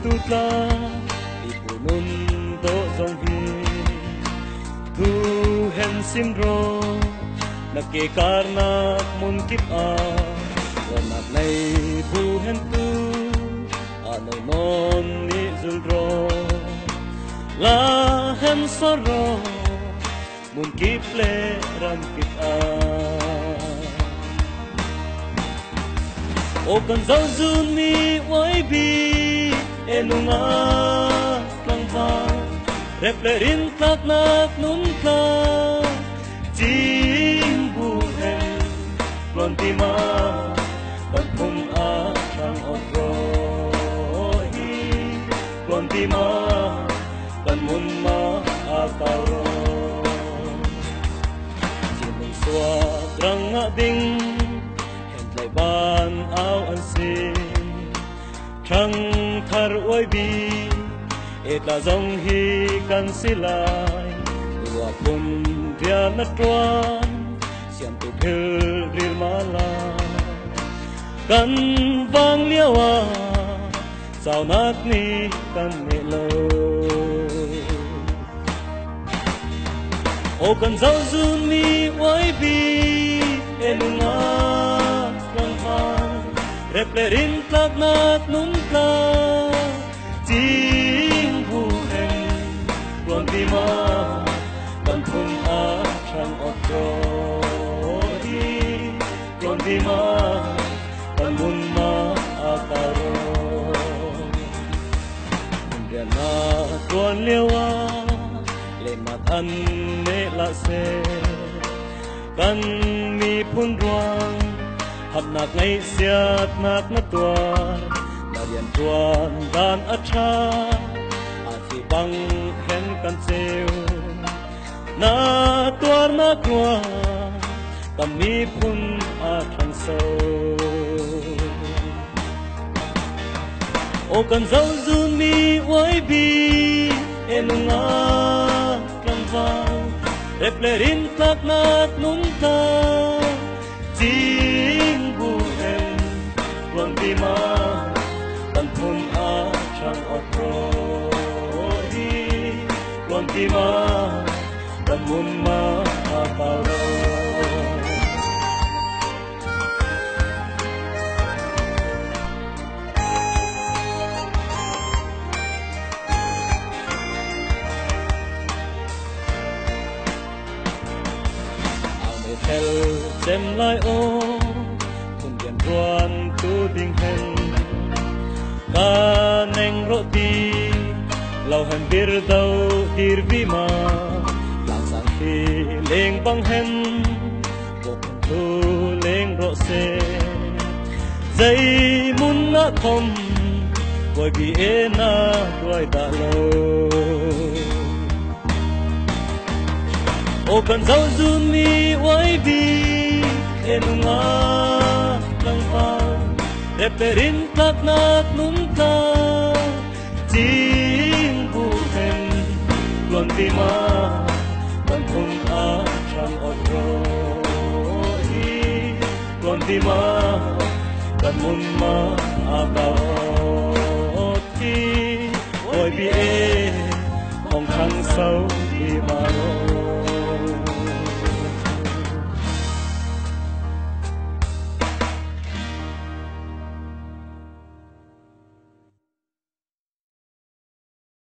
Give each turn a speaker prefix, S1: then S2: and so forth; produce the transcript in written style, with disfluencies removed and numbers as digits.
S1: tutla ipunun to song hi tu hen simro nakikarnak mun kip a wanak nay bu hen tu anoy non ni zulro la hen soro mun kip le ram kip a o kan zau zun mi wai bi enunga lang va replerin tak nak nun ka jing bu hen lontima kan pum a sang otro hi lontima kan mun ma a taro jimung swa drang a ding hen lai ban ao an sin trăng thar oi bi et la dòng hi kan silai tua pun dia na tuan siam tu phil rir mala kan vang liawa sao nak ni kan ne lo o kan zau zun mi oi bi enunga kan van replerin tlak nak nun ka jing bu hen lontima kan pum a sang otro hi lontima kan mun ma a taro dia na tuan lewa le mat an ne la se kan mi phun ruang hấp nạc ngay xiết nạc mất tuan là điện tuan đàn ắt cha chỉ bằng khen căn siêu na tuan na qua cầm mi phun thằng sâu ô cần dấu dun mi oi bi enunga kan vang replerin tak nak nun ka jing bu hen lontima kan pum a sang otro hi lontima kan mun ma a taro hel xem lai ô cùng điện ruan tu ding hen ka neng roti lau hen bir dau dir vi ma lang sang phi leng bang hen bok tu leng ro se dây mun na thom voi bi e na tuai da lo o kan zau zun mi wai bi enunga lang va replerin tak nak nun ka jing bu hen lontima kan pum a sang otro hi lontima kan mun ma a ta ti oi bi e hong khang sau đi mà